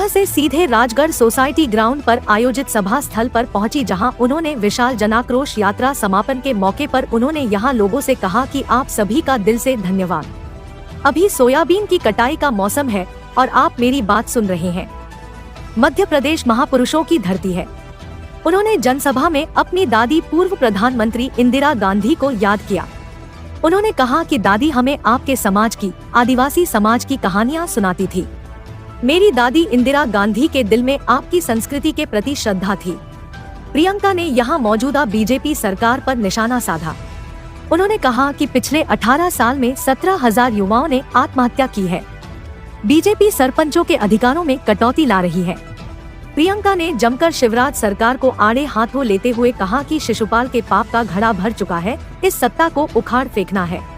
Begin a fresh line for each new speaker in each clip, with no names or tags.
यह से सीधे राजगढ़ सोसाइटी ग्राउंड पर आयोजित सभा स्थल पर पहुंची, जहां उन्होंने विशाल जनाक्रोश यात्रा समापन के मौके पर उन्होंने यहां लोगों से कहा कि आप सभी का दिल से धन्यवाद। अभी सोयाबीन की कटाई का मौसम है और आप मेरी बात सुन रहे हैं। मध्य प्रदेश महापुरुषों की धरती है। उन्होंने जनसभा में अपनी दादी पूर्व प्रधानमंत्री इंदिरा गांधी को याद किया। उन्होंने कहा कि दादी हमें आपके समाज की, आदिवासी समाज की कहानियां सुनाती थी। मेरी दादी इंदिरा गांधी के दिल में आपकी संस्कृति के प्रति श्रद्धा थी। प्रियंका ने यहां मौजूदा बीजेपी सरकार पर निशाना साधा। उन्होंने कहा कि पिछले 18 साल में 17,000 युवाओं ने आत्महत्या की है। बीजेपी सरपंचों के अधिकारों में कटौती ला रही है। प्रियंका ने जमकर शिवराज सरकार को आड़े हाथों लेते हुए कहा कि शिशुपाल के पाप का घड़ा भर चुका है, इस सत्ता को उखाड़ फेंकना है।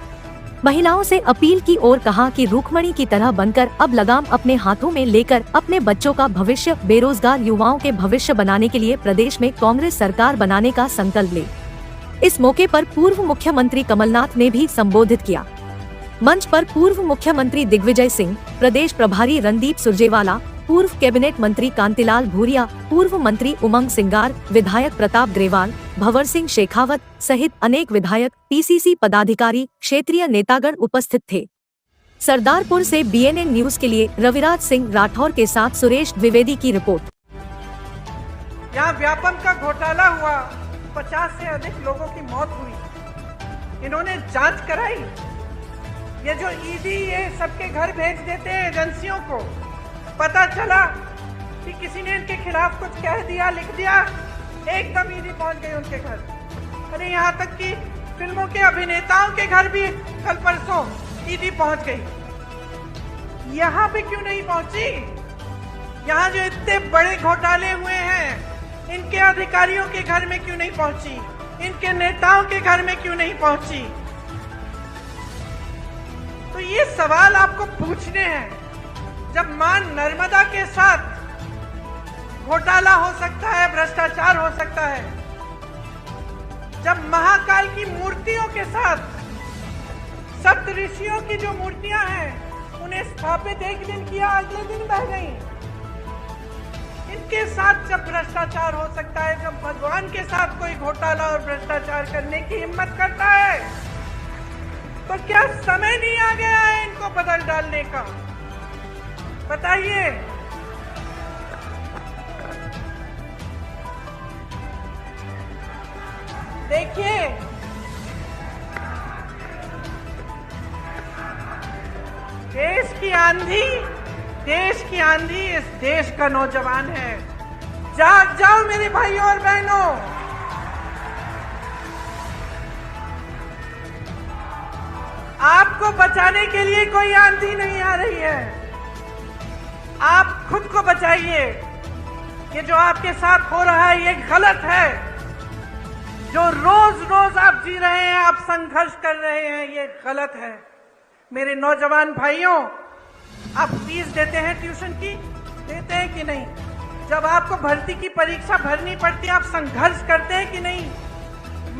महिलाओं से अपील की और कहा कि रूखमणी की तरह बनकर अब लगाम अपने हाथों में लेकर अपने बच्चों का भविष्य, बेरोजगार युवाओं के भविष्य बनाने के लिए प्रदेश में कांग्रेस सरकार बनाने का संकल्प ले। इस मौके पर पूर्व मुख्यमंत्री कमलनाथ ने भी संबोधित किया। मंच पर पूर्व मुख्यमंत्री दिग्विजय सिंह, प्रदेश प्रभारी रणदीप सुरजेवाला, पूर्व कैबिनेट मंत्री कांतिलाल भूरिया, पूर्व मंत्री उमंग सिंगार, विधायक प्रताप ग्रेवाल, भंवर सिंह शेखावत सहित अनेक विधायक, पीसीसी पदाधिकारी, क्षेत्रीय नेतागण उपस्थित थे। सरदारपुर से BNN न्यूज के लिए रविराज सिंह राठौर के साथ सुरेश द्विवेदी की रिपोर्ट।
यहाँ व्यापम का घोटाला हुआ, 50 से अधिक लोगों की मौत हुई। इन्होंने जांच कराई। ये जो ईडी ये सबके घर भेज देते हैं एजेंसियों को, पता चला कि किसी ने इनके खिलाफ कुछ कह दिया, लिख दिया, एकदम ईडी पहुंच गई उनके घर। अरे यहाँ तक कि फिल्मों के अभिनेताओं के घर भी कल परसों ईडी पहुंच गई। यहाँ पे क्यों नहीं पहुंची? यहाँ जो इतने बड़े घोटाले हुए हैं, इनके अधिकारियों के घर में क्यों नहीं पहुंची? इनके नेताओं के घर में क्यों नहीं पहुंची? तो ये सवाल आपको पूछने हैं। जब मां नर्मदा के साथ घोटाला हो सकता है, भ्रष्टाचार हो सकता है, जब महाकाल की मूर्तियों के साथ सप्तऋषियों की जो मूर्तियां हैं उन्हें स्थापित एक दिन किया, अगले दिन बह गई, इनके साथ जब भ्रष्टाचार हो सकता है, जब भगवान के साथ कोई घोटाला और भ्रष्टाचार करने की हिम्मत करता है, तो क्या समय नहीं आ गया है इनको बदल डालने का? बताइए। देखिए, देश की आंधी इस देश का नौजवान है। जाग जाओ मेरे भाइयों और बहनों। आपको बचाने के लिए कोई आंधी नहीं आ रही है। आप खुद को बचाइए। ये जो आपके साथ हो रहा है ये गलत है। जो रोज रोज आप जी रहे हैं, आप संघर्ष कर रहे हैं, ये गलत है। मेरे नौजवान भाइयों, आप फीस देते हैं ट्यूशन की? देते हैं कि नहीं? जब आपको भर्ती की परीक्षा भरनी पड़ती है, आप संघर्ष करते हैं कि नहीं?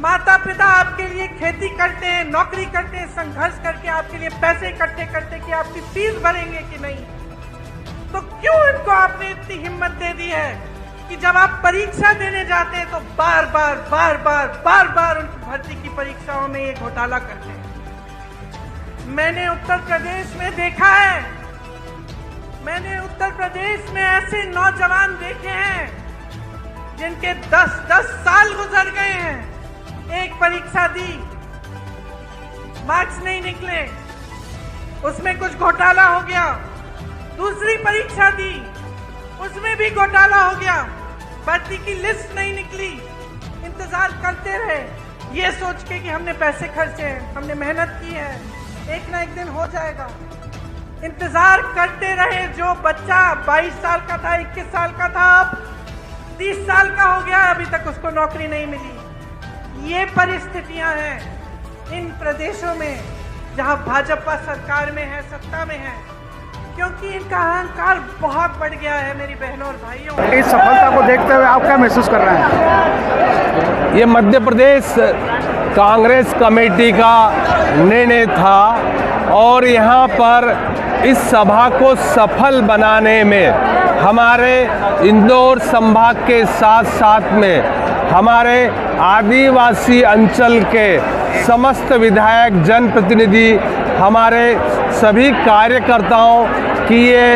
माता पिता आपके लिए खेती करते हैं, नौकरी करते हैं, संघर्ष करके आपके लिए पैसे इकट्ठे करते कि आपकी फीस भरेंगे कि नहीं? तो क्यों इनको आपने इतनी हिम्मत दे दी है कि जब आप परीक्षा देने जाते हैं तो बार बार उनकी भर्ती की परीक्षाओं में ये घोटाला करते हैं? मैंने उत्तर प्रदेश में देखा है, मैंने उत्तर प्रदेश में ऐसे नौजवान देखे हैं जिनके 10 साल गुजर गए हैं। एक परीक्षा दी, मार्क्स नहीं निकले, उसमें कुछ घोटाला हो गया। दूसरी परीक्षा दी, उसमें भी घोटाला हो गया, भर्ती की लिस्ट नहीं निकली। इंतजार करते रहे ये सोच के कि हमने पैसे खर्चे हैं, हमने मेहनत की है, एक ना एक दिन हो जाएगा। इंतजार करते रहे। जो बच्चा 22 साल का था, 21 साल का था, अब 30 साल का हो गया, अभी तक उसको नौकरी नहीं मिली। ये परिस्थितियां हैं इन प्रदेशों में जहां भाजपा सरकार में है, सत्ता में है, क्योंकि इनका अहंकार बहुत बढ़ गया है। मेरी बहनों और भाइयों,
इस सफलता को देखते हुए आप क्या महसूस कर रहे हैं?
ये मध्य प्रदेश कांग्रेस कमेटी का निर्णय था और यहाँ पर इस सभा को सफल बनाने में हमारे इंदौर संभाग के साथ साथ में हमारे आदिवासी अंचल के समस्त विधायक, जनप्रतिनिधि, हमारे सभी कार्यकर्ताओं की ये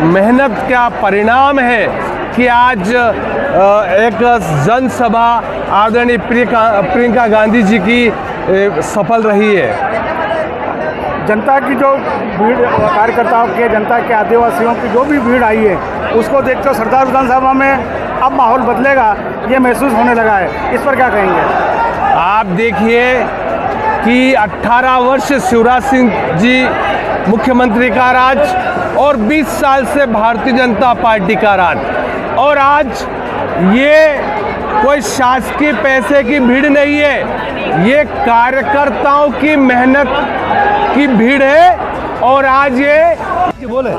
मेहनत का परिणाम है कि आज एक जनसभा आदरणीय प्रियंका गांधी जी की सफल रही है।
जनता की जो भीड़, कार्यकर्ताओं के, जनता के, आदिवासियों की जो भी भीड़ आई है, उसको देखते हुए सरदार विधानसभा में अब माहौल बदलेगा, ये महसूस होने लगा है। इस पर क्या कहेंगे?
आप देखिए कि 18 वर्ष शिवराज सिंह जी मुख्यमंत्री का राज और 20 साल से भारतीय जनता पार्टी का राज, और आज ये कोई शासकीय पैसे की भीड़ नहीं है, ये कार्यकर्ताओं की मेहनत की भीड़ है। और आज ये
बोले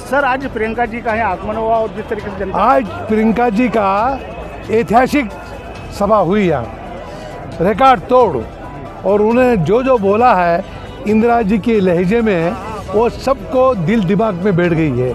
सर, आज प्रियंका जी का यहाँ आगमन हुआ और जिस तरीके से जनता,
आज प्रियंका जी का ऐतिहासिक सभा हुई यहाँ, रिकॉर्ड तोड़, और उन्हें जो जो बोला है इंदिरा जी के लहजे में, वो सबको दिल दिमाग में बैठ गई है।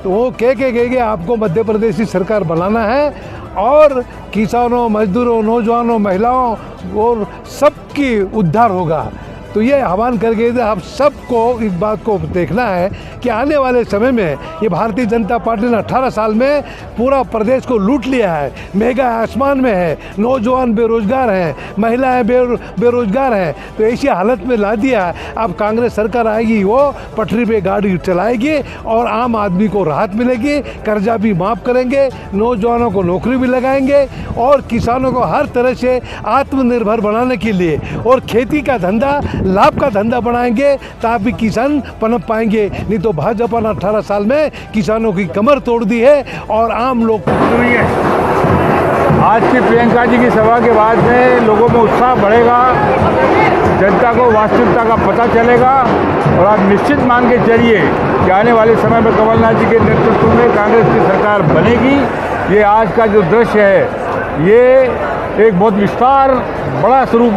तो वो कह के आपको मध्य प्रदेश की सरकार बनाना है और किसानों, मजदूरों, नौजवानों, महिलाओं और सबकी उद्धार होगा। तो ये आह्वान करके आप सबको इस बात को देखना है कि आने वाले समय में ये भारतीय जनता पार्टी ने 18 साल में पूरा प्रदेश को लूट लिया है। महंगाई आसमान में है, नौजवान बेरोजगार हैं, महिलाएं बेरोजगार हैं, तो ऐसी हालत में ला दिया है। अब कांग्रेस सरकार आएगी, वो पटरी पे गाड़ी चलाएगी और आम आदमी को राहत मिलेगी, कर्जा भी माफ़ करेंगे, नौजवानों को नौकरी भी लगाएंगे और किसानों को हर तरह से आत्मनिर्भर बनाने के लिए और खेती का धंधा लाभ का धंधा बनाएंगे, ताकि किसान पनप पाएंगे। नहीं तो भाजपा ने 18 साल में किसानों की कमर तोड़ दी है और आम लोग हुई है।
आज की प्रियंका जी की सभा के बाद में लोगों में उत्साह बढ़ेगा, जनता को वास्तविकता का पता चलेगा और आप निश्चित मान के चलिए कि आने वाले समय में कमलनाथ जी के नेतृत्व में कांग्रेस की सरकार बनेगी। ये आज का जो दृश्य है, ये एक बहुत विस्तार, बड़ा स्वरूप